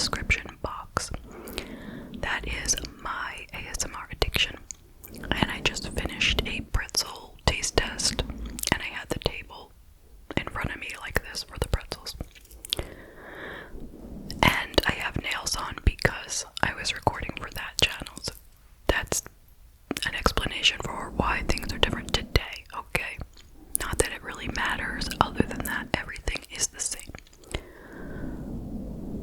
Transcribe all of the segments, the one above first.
description box. That is my ASMR addiction. And I just finished a pretzel taste test, and I had the table in front of me like this for the pretzels. And I have nails on because I was recording for that channel, so that's an explanation for why things are different today, okay? Not that it really matters, other than that, everything is the same.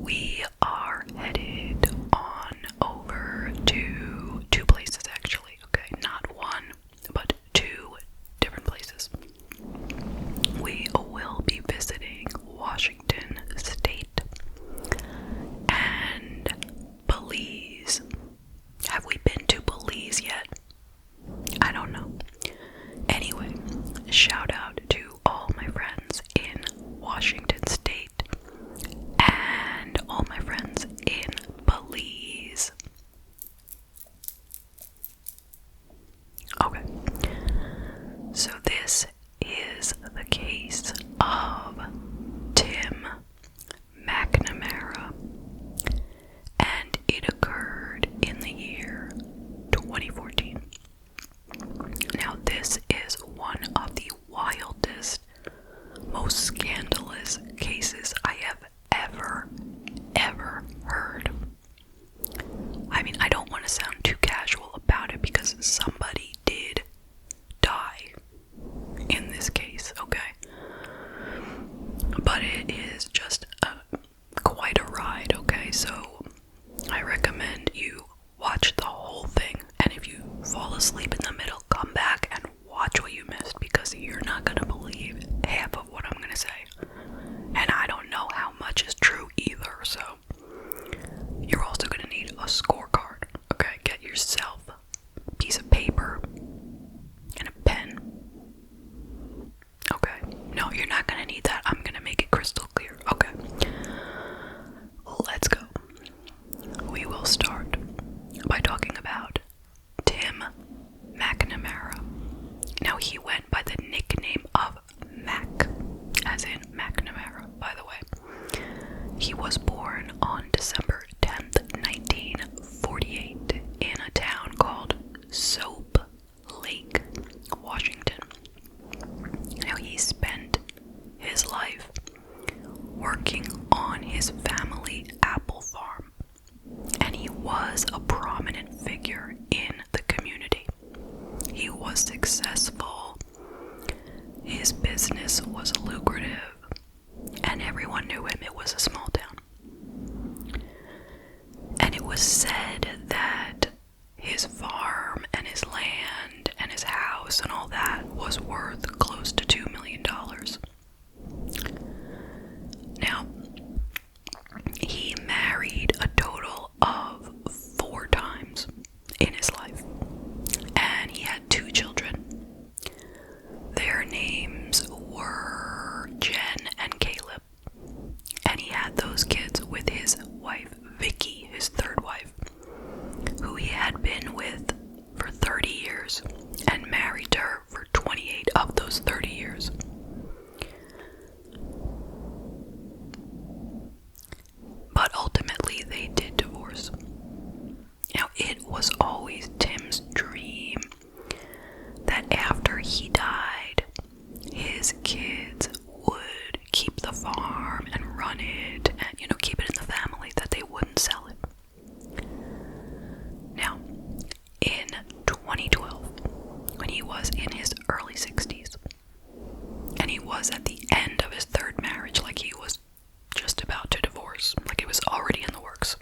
We are headed on over to two places, actually, okay? Not one, but two different places. We will be visiting Washington State and Belize. Have we been to Belize yet? I don't know. Anyway, shout out to all my friends in Washington State and all my friends in Belize. Okay, so this is the case of Tim McNamara, and it occurred in the year 2014. Now, this is one of the wildest, most scandalous cases I have ever heard. I mean, I don't want to sound too casual about it because somebody did die in this case, okay? But it is just quite a ride, okay? So I recommend you watch the whole thing, and if you fall asleep in the middle, come back and watch what you missed, because you're not gonna believe half of what I'm gonna say, and I don't know how much is true either. So you're also gonna need a scorecard, okay? Get yourself a piece of paper and a pen. Okay, no, you're not gonna need that. I'm gonna make it crystal clear. Okay, let's go. We will start by talking about Tim McNamara. Now, he went by the nickname of Mac, as in McNamara, by the way. He was born on December 10th, 1948, in a town called Soap Lake, Washington. Now, he spent his life working on his family apple farm, and he was a prominent figure in the community. He was successful, his business was lucrative, and everyone knew him. It was a small town. And it was said that his farm and his land and his house and all that was worth close to $2 million. Now, he married a total of 4 times in his life, and he had 2 children. Their names were Jen and Caleb, and he had those kids with his wife Vicky, his 3rd wife, who he had been with for 30 years and married her for 28 of those 30 years. But ultimately, they did divorce. Now, it was always Tim's dream that after he died, his kids would keep the farm and run it and, keep it in the family, that they wouldn't sell it. Now, in 2012, when he was in his early 60s, and he was at the end of his 3rd marriage, like he was just about to divorce, like it was already in the works,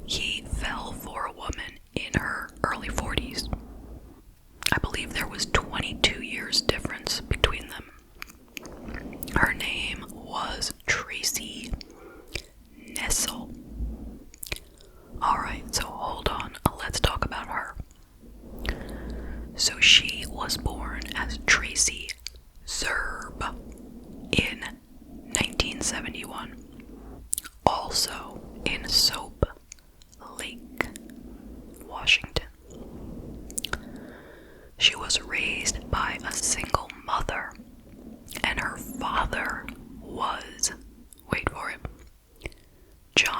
he fell for a woman in her early 40s. I believe there was 22 years difference between them. Her name was Tracy Nessel. Alright, so hold on, let's talk about her. So she was born as Tracy Zerb in 1971, also in Soap Lake, Washington. She was raised by a single mother, and her father was, wait for it, John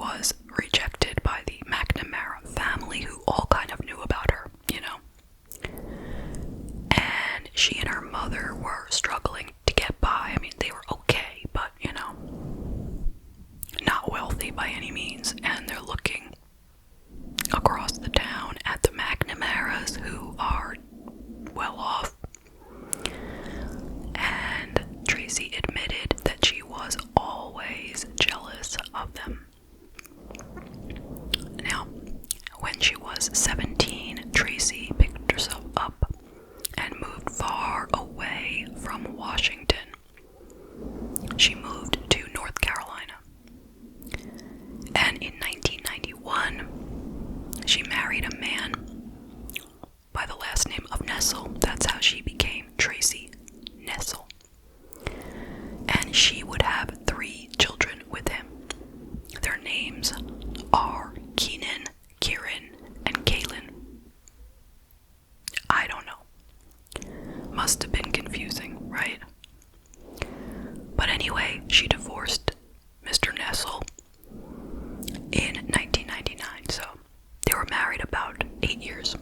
was rejected by the McNamara family, who all kind of knew about her, And she and her mother were struggling to get by. I mean, they were okay, but, not wealthy by any means. And they're looking across the town at the McNamaras, who are well off. And Tracy admitted that she was always jealous of them. Now, when she was 17, Tracy picked herself up and moved far away from Washington. She moved to North Carolina. And in 1991, she married a man by the last name of Nessel. That's how she became Tracy Nessel. And she would have 3 children with him. Their names are Keenan, Kieran, and Kaylin. I don't know. Must have been confusing, right? But anyway, she divorced Mr. Nessel in 1999, so they were married about 8 years.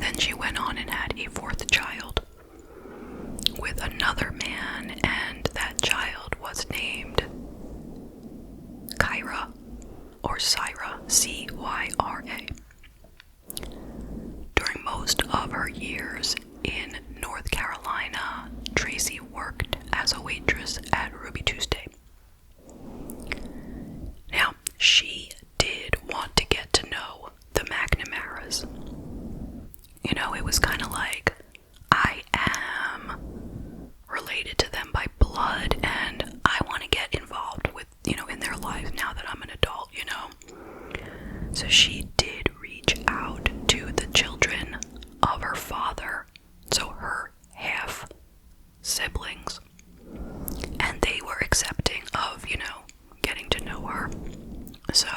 Then she went on and had a 4th child with another man, and that child was named Kyra, or Syra, C-Y-R-A. During most of her years in North Carolina, Tracy worked as a waitress at Ruby Tuesday. Now, she did want to get to know the McNamaras. It was kind of like, I am related to them by blood, and I want to get involved with, in their lives now that I'm an adult, So she did reach out to the children of her father, so her half siblings, and they were accepting of, getting to know her. So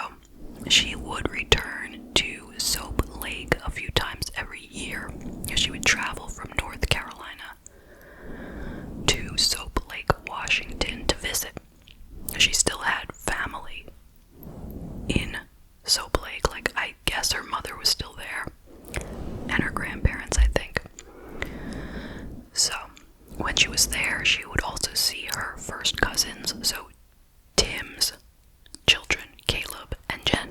she would return to Soap Lake a few times every year. She would travel from North Carolina to Soap Lake, Washington to visit. She still had family in Soap Lake. Like, I guess her mother was still there, and her grandparents, I think. So when she was there, she would also see her first cousins, so Tim's children, Caleb and Jen,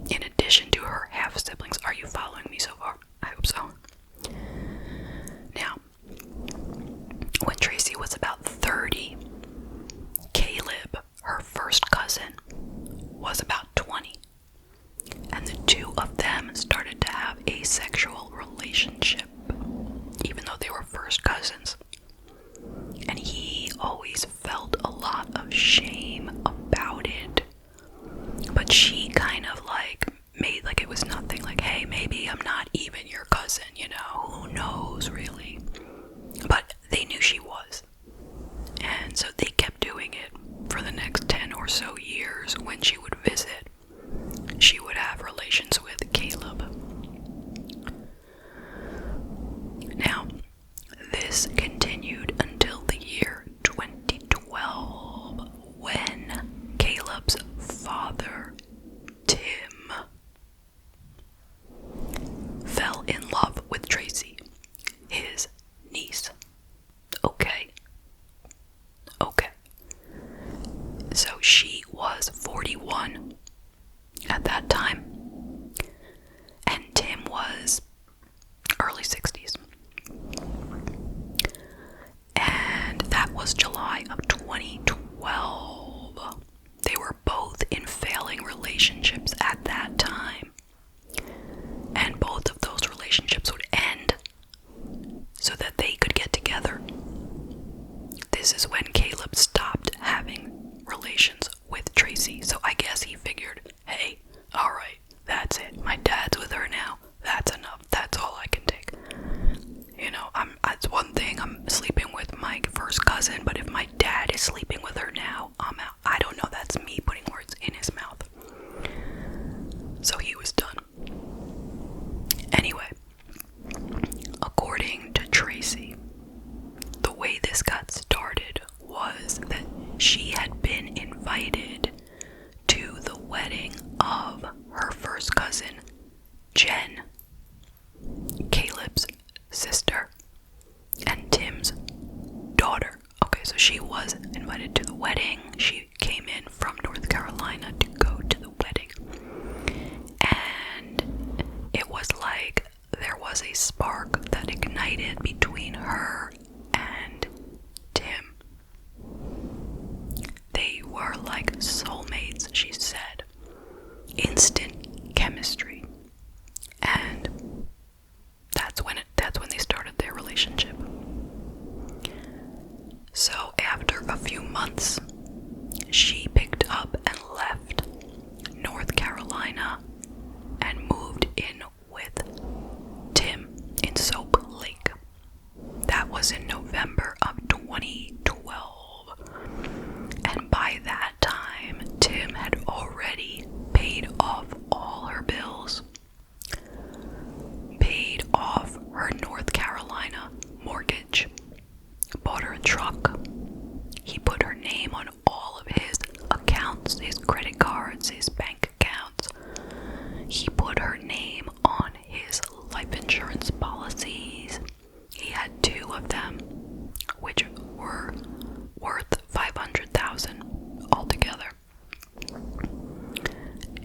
in addition to her half-siblings. Are you following me so far? I hope so. Now, when Tracy was about 30, Caleb, her first cousin, was about 20, and the 2 of them started to have a sexual relationship, even though they were first cousins. And he always felt a lot of shame about it, but she kind of made like it was nothing, like, hey, maybe I'm not even your cousin, who knows really. But they knew she was, and so they kept doing it for the next 10 or so years. When she would visit, she would have relations with Caleb. Now, this continued until the year 2012, when Caleb's father, Tim, fell in love with Tracy, his niece. Okay. So she was 41 at that time, and Tim was early 60s. And that was July of 2012. They were both in failing relationships at that time, and both of those relationships would end so that they could get together. This is when Caleb stopped having relations with Tracy. So I guess he figured, hey, alright, that's it. My dad's with her now. That's enough. That's all I can take. It's one thing I'm sleeping with my first cousin, but if my dad is sleeping with her now, I'm out. I don't know, that's me putting words in his mouth. wedding of her first cousin, Jen, Caleb's sister, and Tim's daughter. Okay, so she was invited to the wedding. She came in from North Carolina to go to the wedding. And it was like there was a spark that ignited between her and Tim. They were like soulmates, she said. Instant chemistry. And that's when they started their relationship. So after a few months, she picked up and left North Carolina and moved in with Tim in Soap Lake. That was in November of 2012. And by that time, Tim had already paid off all her bills, paid off her North Carolina mortgage, bought her a truck. He put her name on all of his accounts, his credit cards, his bank accounts. He put her name on his life insurance policies. He had 2 of them, which were worth $500,000 altogether.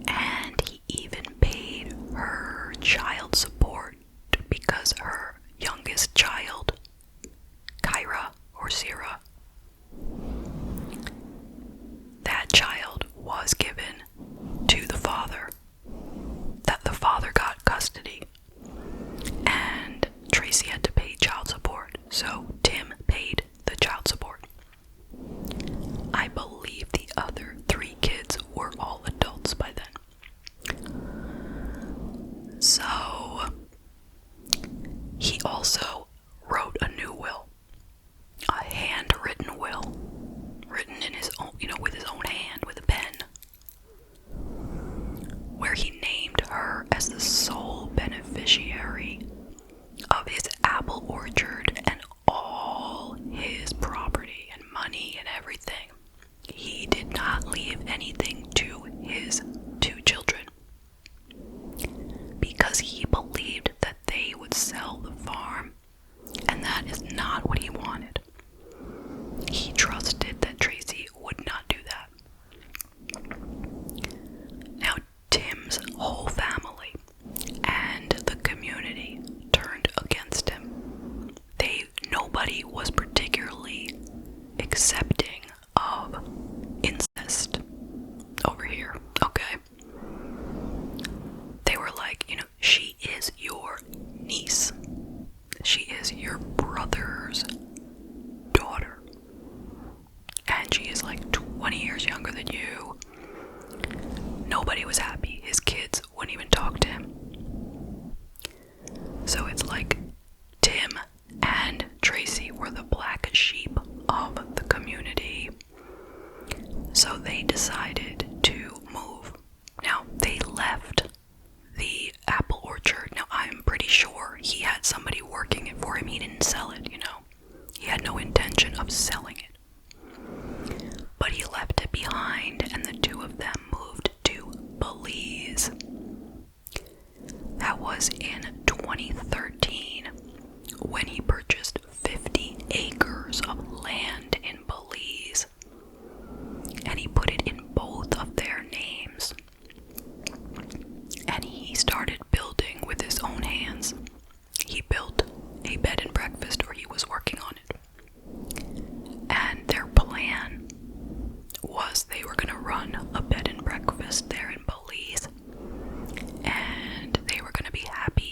And he even paid her child support because her youngest child, Kyra or Sierra, that child was given to the father. That the father got custody. And Tracy had to pay child support, so Tim paid the child support. I believe the other 3 kids were all adults by then. So he also wrote a new will, a handwritten will, written in his own, with his own hand, with a pen, where he named her as the sole beneficiary of his apple orchard and all his property and money and everything. He did not leave anything to his 2 children because he believed that they would sell the farm, and that is not what he wanted. He trusted that Tracy would not do that. Now, Tim's whole family and the community turned against him. Nobody was particularly accepting of incest over here, okay? They were like, she is your niece. She is your brother's daughter. And she is like 20 years younger than you. Nobody was happy. His kids wouldn't even talk to him. So it's like Tim and Tracy were the black sheep of the community. So they decided to move. Now, they left the apple orchard. Now, I'm pretty sure he had somebody working it for him. He didn't sell it, He had no intention of selling it. But he left it behind, and the 2 of them moved to Belize. That was in 2013, when he purchased 50 acres of land in Belize, and he put it in both of their names. And he started building with his own hands. He built a bed and breakfast, or he was working on it. And their plan was they were going to run a bed and breakfast there in Belize, and they were going to be happy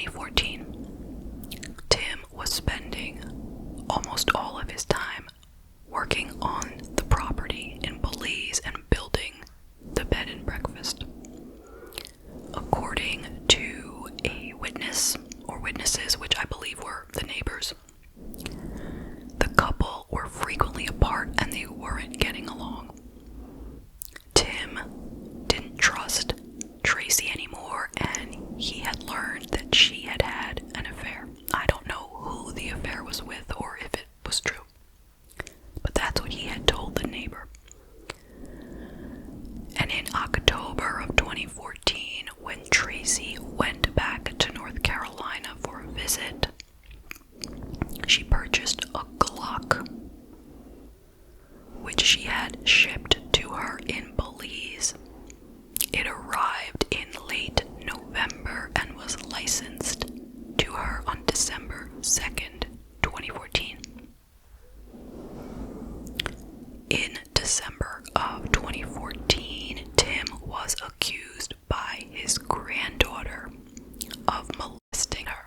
2014, Tim was spending almost all of his time working on the property in Belize and building the bed and breakfast. According to a witness, or witnesses, which I believe were the neighbors, the couple were frequently apart and they weren't getting along. Tim didn't trust Tracy anymore, and he had learned that she had had an affair. I don't know who the affair was with or if it was true, but that's what he had told the neighbor. And in October of 2014, when Tracy went back to North Carolina for a visit, she purchased a Glock, which she had shipped to her in Belize. It arrived in late November and was licensed to her on December 2nd, 2014. In December of 2014, Tim was accused by his granddaughter of molesting her.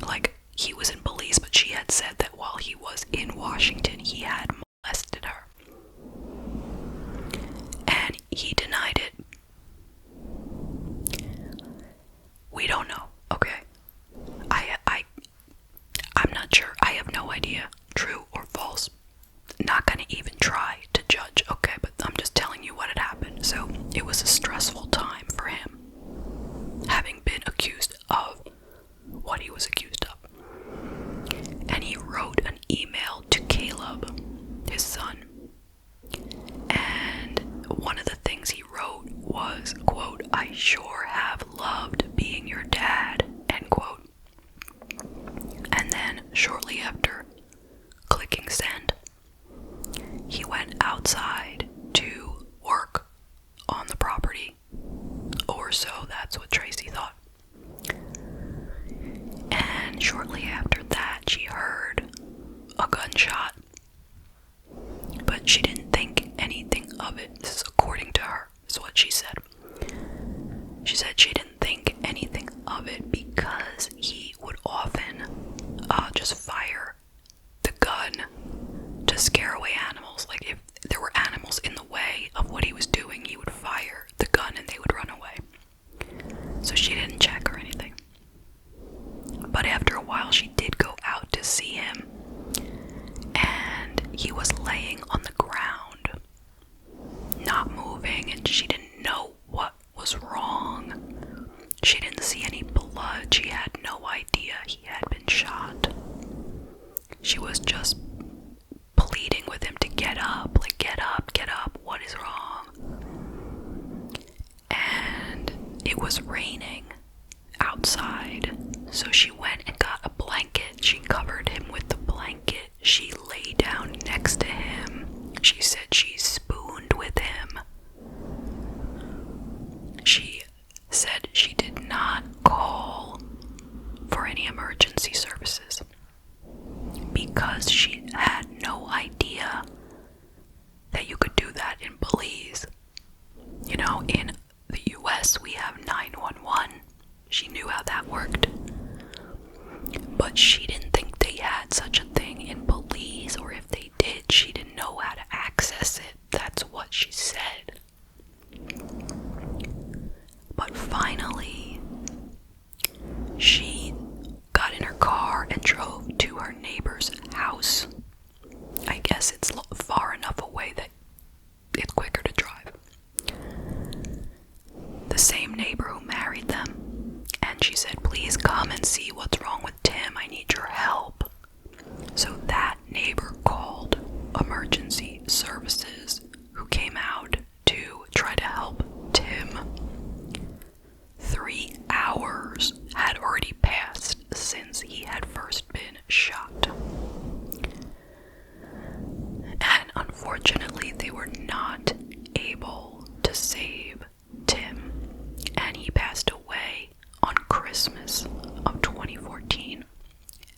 Like, he was in Belize, but she had said that while he was in Washington, he had molested her. And he denied it. We don't know, okay? I'm not sure. I have no idea, true or false. Not gonna even try to judge, okay? But I'm just telling you what had happened. So, it was a stressful time for him, having been accused of what he was accused of. And he wrote an email to Caleb, his son. And one of the things he wrote was, quote, "I sure have loved being your dad," end quote. And then shortly after clicking send, he went outside to work on the property, or so that's what Tracy thought. And shortly after that, she heard a gunshot, but she didn't think anything of it. This is according to her, is what she said. She said she didn't think anything of it because he would often just fire the gun to scare away animals. Like, if there were animals in the way of what he was doing, he would fire the gun and they would run away. So she didn't check or anything. But after a while, she did go out to see him, and he was laying on the ground, not moving, and she didn't know what was wrong. She didn't see any blood. She had no idea he had been shot. She was just pleading with him to get up, like, get up, what is wrong? And it was raining outside, so she went and got a blanket. She covered him with the blanket. She lay down next to him. She said she spooned with him. She said she did not call for any emergency services because she had no idea that you could do that in Belize. You know, in the US we have 911. She knew how that worked. But she didn't think they had such a thing in Belize, or if they did, she didn't know how to access it. That's what she said. But finally, she got in her car and drove to her neighbor's house. I guess it's far enough away that it's quicker to drive. The same neighbor who married them. And she said, "Please come and see what's wrong with Tim. I need your help." So that neighbor called emergency services, who came out to try to help Tim. 3 hours had already passed since he had first been shot. And unfortunately, they were not able to save Tim. And he passed away on Christmas of 2014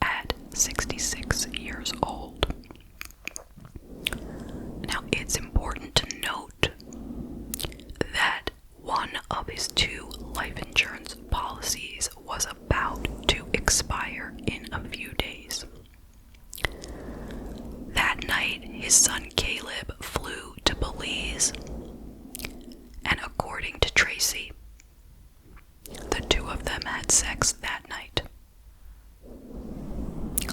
at 66 years old. Now, it's important to note that one of his 2 life insurance policies had sex that night.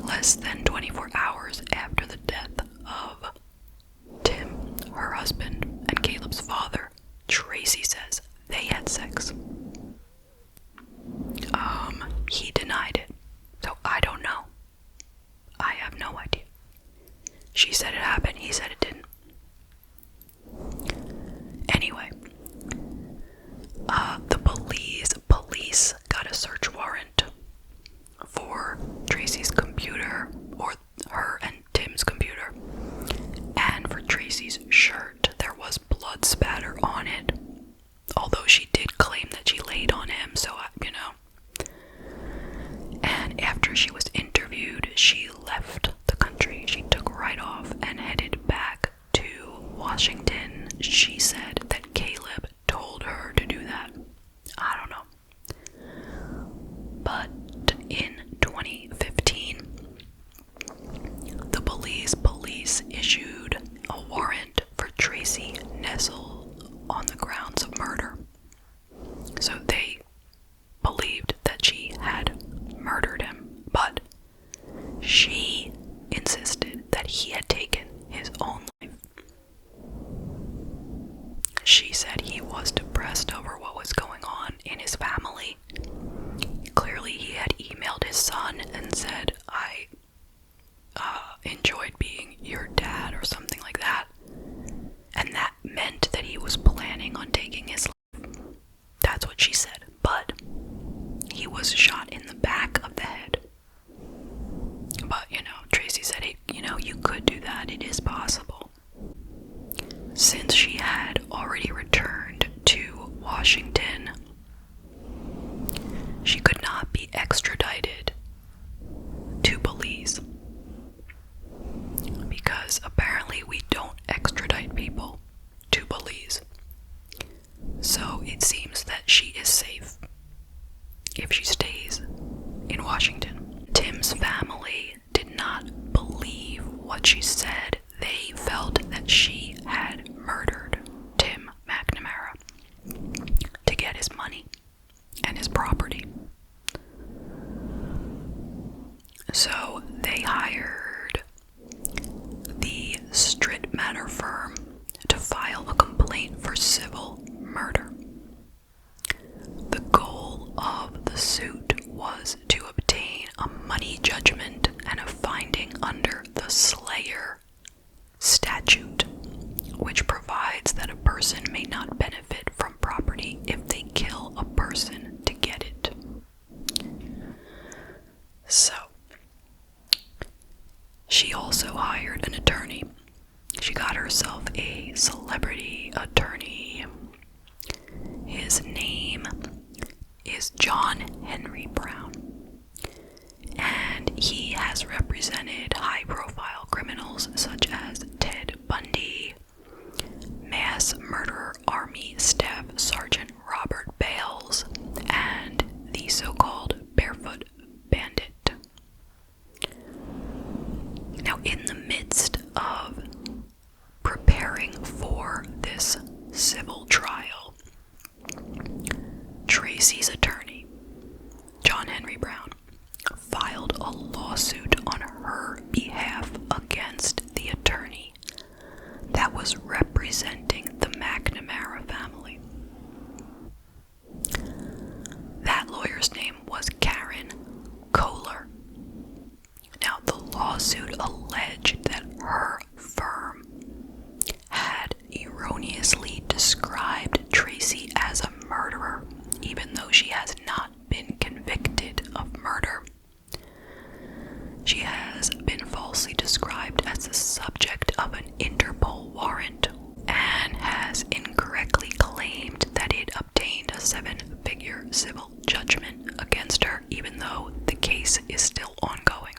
Less than 24 hours after the death of Tim, her husband, and Caleb's father, Tracy says they had sex. He denied it, so I don't know. I have no idea. She said it happened, he said it didn't. Anyway, the police got a search warrant for Tracy's computer, or her and Tim's computer, and for Tracy's shirt. There was blood spatter on it, although she did claim that she laid on him, so And after she was interviewed, she left the country. She took right off and headed back to Washington. She said that Caleb told her to do that. I don't know. But in 2015, the police issued a warrant for Tracy Nessel on the grounds of murder. So they believed that she had murdered him, but she insisted that he had taken his own life. She said he was depressed over what was going on in his family. Clearly he had emailed his son and said, I enjoyed being your dad, or something like that. And that meant that he was planning on taking his life. That's what she said. But he was shot in the back of the head. But, Tracy said, you could do that. It is possible. Since she had already returned to Washington, she could not be extradited to Belize, because apparently we don't extradite people to Belize. So it seems that she is safe if she stays in Washington. Tim's family did not believe what she said. They felt that she had murdered Tim McNamara to get his money and his property. So they hired the Stritt Manor firm to file a complaint for civil murder. The goal of the suit was to obtain a money judgment and a finding under the Slayer statute, which provides that a person may not benefit from property if they kill a person to get it. So, she also hired an attorney. She got herself a celebrity attorney. His name is John Henry Brown, and he has represented high-profile criminals such as Ted Bundy, mass murderer Army Staff Sergeant Robert Bales, and the so-called Barefoot Bandit. Now, in the midst of preparing for this civil trial, Tracy's attorney, John Henry Brown, filed a lawsuit on her behalf against the attorney that was representing the McNamara family. That lawyer's name was Karen Kohler. Now, the lawsuit alleged that her firm had erroneously described Tracy as a murderer, even though she has not been convicted of murder. She has been falsely described as the subject of an Interpol warrant and has incorrectly claimed that it obtained a 7-figure civil judgment against her, even though the case is still ongoing.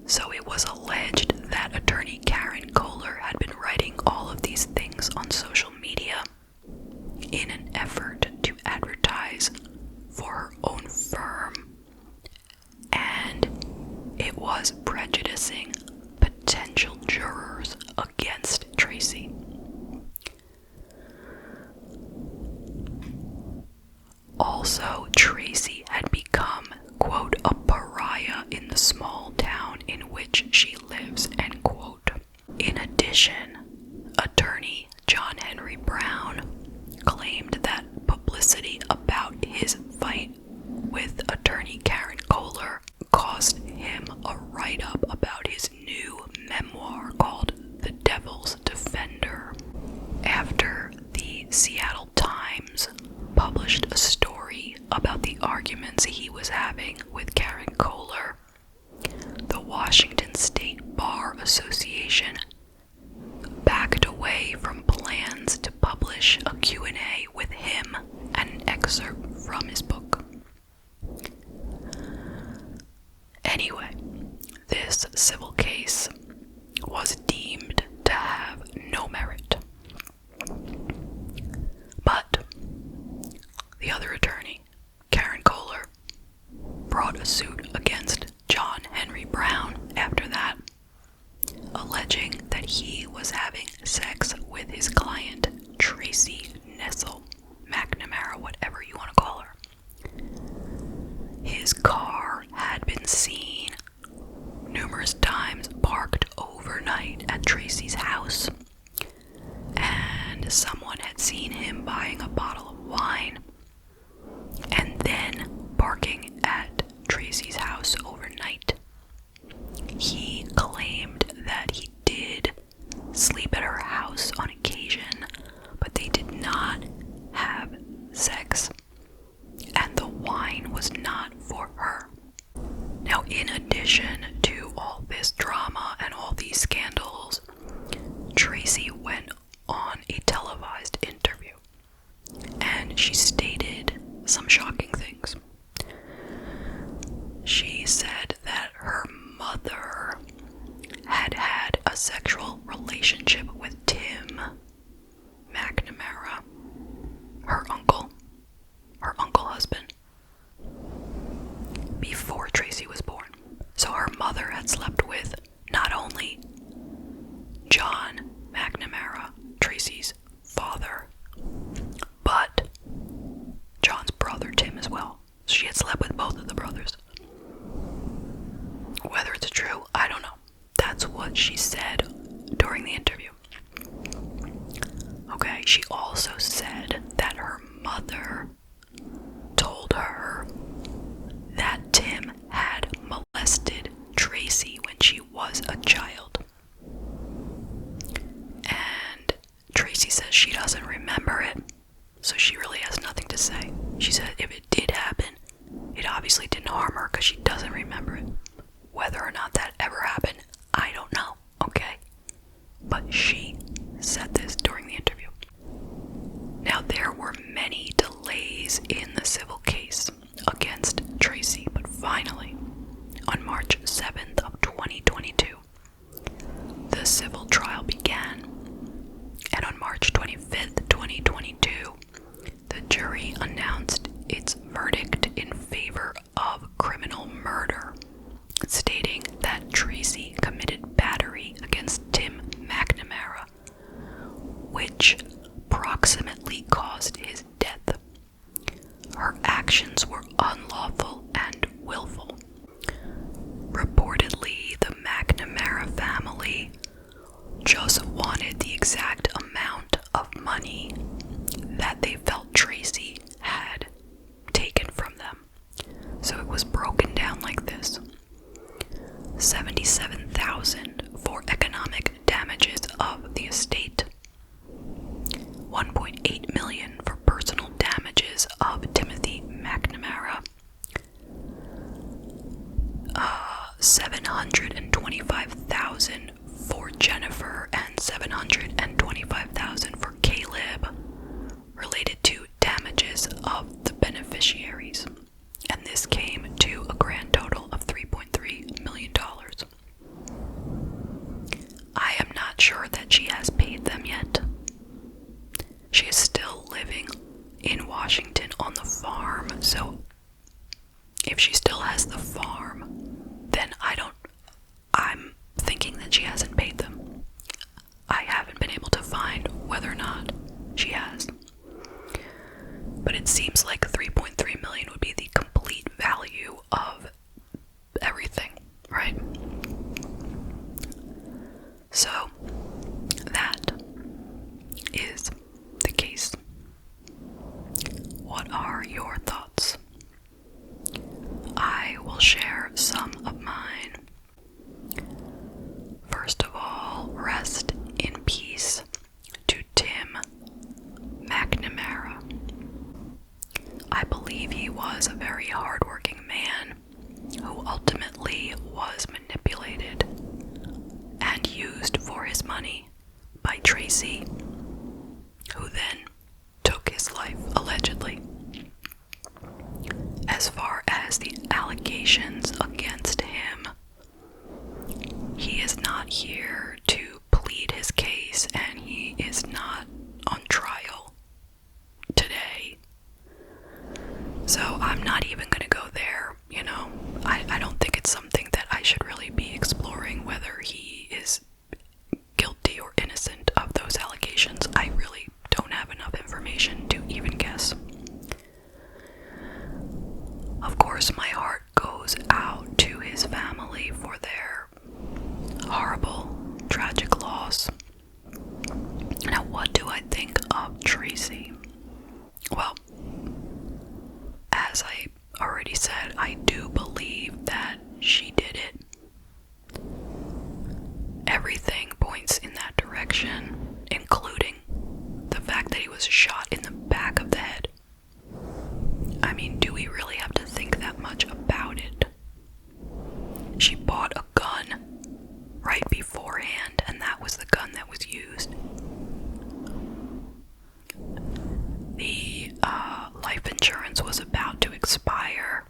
So it was alleged that attorney Karen Kohler had been writing all of these things on social media in an effort to advertise for her own firm, and it was prejudicing potential jurors against Tracy. Also, Tracy had become, quote, a pariah in the small town in which she lives, end quote. In addition, attorney John Henry Brown claimed that publicity about his fight with attorney Karen Kohler cost him a write-up about his new memoir called The Devil's Defender. After the Seattle Times published a story about the arguments he was having with Karen Kohler, the Washington State Bar Association backed away from plans to publish a Q&A with him and an excerpt from his book. Anyway, this civil case was deemed to have no merit. But the other attorney, Karen Kohler, brought a suit against John Henry Brown after that, alleging that he was having sex with his client, Tracy McNamara, whatever you want to call her. His car had been seen numerous times parked overnight at Tracy's house, and someone had seen him buying a bottle of wine and then parking at Tracy's house overnight. He claimed that he did sleep at her house on occasion, but they did not have sex, and the wine was not for her. Now, in addition to all this drama and all these scandals, Tracy went on a televised interview, and she stated some shocking things. She said that her mother had had a sexual relationship with Tim McNamara, her uncle husband, before Tracy was born. So her mother had slept with not only John McNamara, Tracy's father, but John's brother Tim as well. She had slept with both of the brothers. Whether it's true, I don't know. That's what she said during the interview. Okay, she also said that her mother told her that Tim had molested Tracy when she was a child. And Tracy says she doesn't remember it, so she really has nothing to say. She said if it did happen, it obviously didn't harm her because she doesn't remember it. Whether or not that ever happened, I don't know, okay? But she said this during the interview. Now, there were many delays in the civil case against Tracy, but finally, on March 7th of 2022, the civil trial began. And on March 25th, 2022, the jury announced its verdict in favor of criminal murder, stating that Tracy committed battery against Tim McNamara, which proximately caused his death. Her actions were unlawful and willful. Reportedly, the McNamara family just wanted the exact amount of money that they felt Tracy had taken from them. So it was broken down like this: $77,000 for economic damages of the estate, $1.8 million for personal damages of Timothy McNamara, $725,000 for Jennifer, and $725,000 for Caleb, related to damages of the beneficiaries. And this came to a grand total of $3.3 million. I am not sure that she has paid them yet. She is still living in Washington on the farm, so if she still has the farm, then I'm thinking that she hasn't paid them. I haven't been able to find whether or not she has. But it seems like $3.3 was a very hardworking man who ultimately was manipulated and used for his money by Tracy, who then took his life, allegedly. As far as the allegations against him, he is not here to plead his case, and he is not on trial today. So I'm not even going to go there, you know. I don't think it's something that I should really be exploring, whether he is guilty or innocent of those allegations. I really don't have enough information to even guess. Of course, my heart goes out to his family for their horrible, tragic loss. Now, what do I think of Tracy? Well, as I already said, I do believe that she did it. Everything points in that direction, including the fact that he was shot in the back of the head. I mean, do we really have to think that much about it? She bought a gun right beforehand, and that was the gun that was used. The life insurance was about to expire.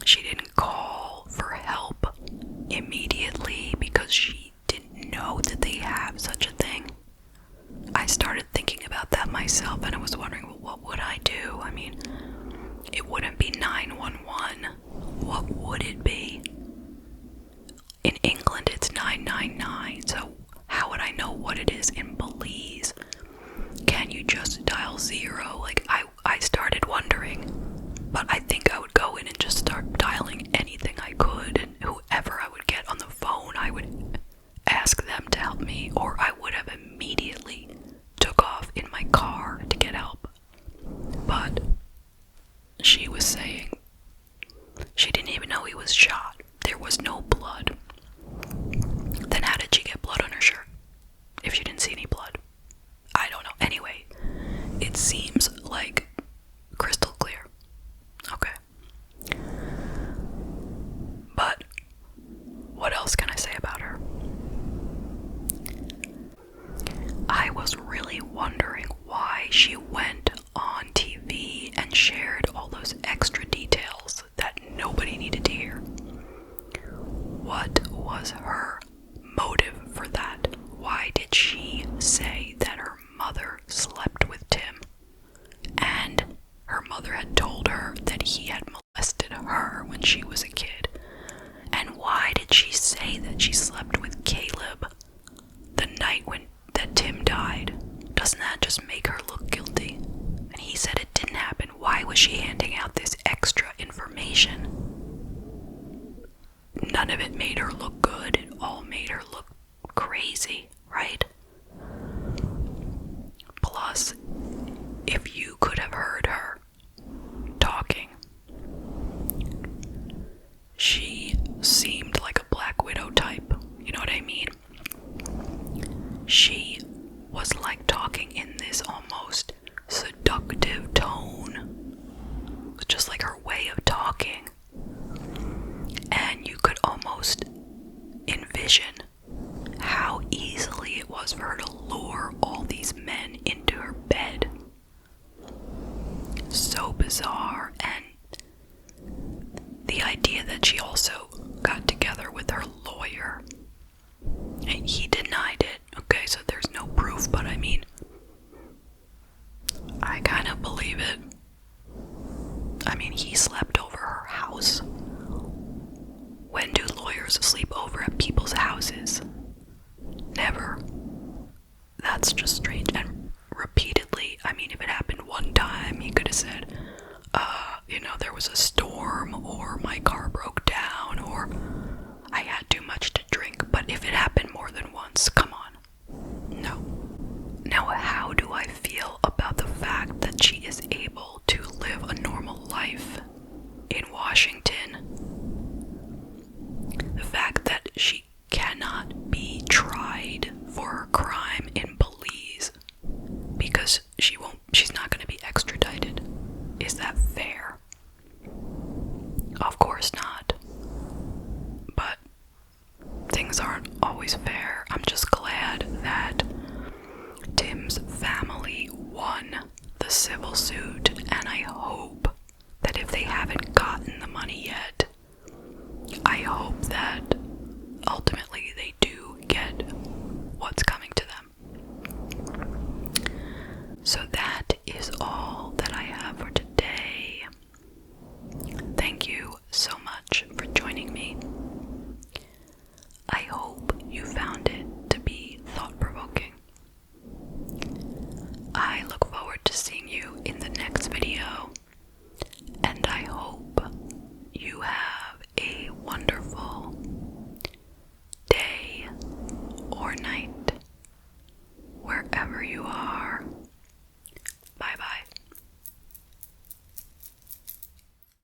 She didn't call for help immediately because she didn't know that they have such a thing. I started thinking about that myself, and I was wondering, well, what would I do? I mean, it wouldn't be 911. What would it be? In England, it's 999, so how would I know what it is in Belize? Can you just dial 0? Like, I started wondering, but I think I would go in and just start dialing anything I could, and whoever I would get on the phone, I would ask them to help me, or I would have immediately took off in my car to get help. But she was saying she didn't even know he was shot. There was no blood. Then how did she get blood on her shirt if she didn't see any blood? I don't know. Anyway, it seems like crystal clear. Okay. But what else can I say about her? I was really wondering why she went on TV and shared all those extra details that nobody needed to hear. What was her motive for that? Why did she say that her mother slept with Tim, and her mother had told her that he had molested her when she was a kid? And why did she say that she slept with Caleb the night that Tim died? Doesn't that just make her look guilty? And he said it didn't happen. Why was she handing out this extra information? None of it made her look good. It all made her look crazy, right? Plus, if you could have heard her talking, she seemed like a Black Widow type. You know what I mean? She was like talking in this almost seductive tone. It was just like her way of talking. And you could almost envision how easily it was for her to lure all these men into her bed. So bizarre. And the idea that she also got together with her lawyer, and he denied it. Okay, so there's no proof, but I mean, I kind of believe it. I mean, he slept over her house. When do lawyers sleep over at people's houses? Never. That's just strange. And repeatedly, I mean, if it happened one time, he could have said, there was a storm, or my car broke down, or I had too much to drink. But if it happened more than once, come on. No. Now, how do I feel about the fact that she is able to live a normal life in Washington? The fact that she cannot be tried for her crime in Belize civil suit, and I hope that if they haven't gotten the money yet, I hope that ultimately they do get what's coming to them. So that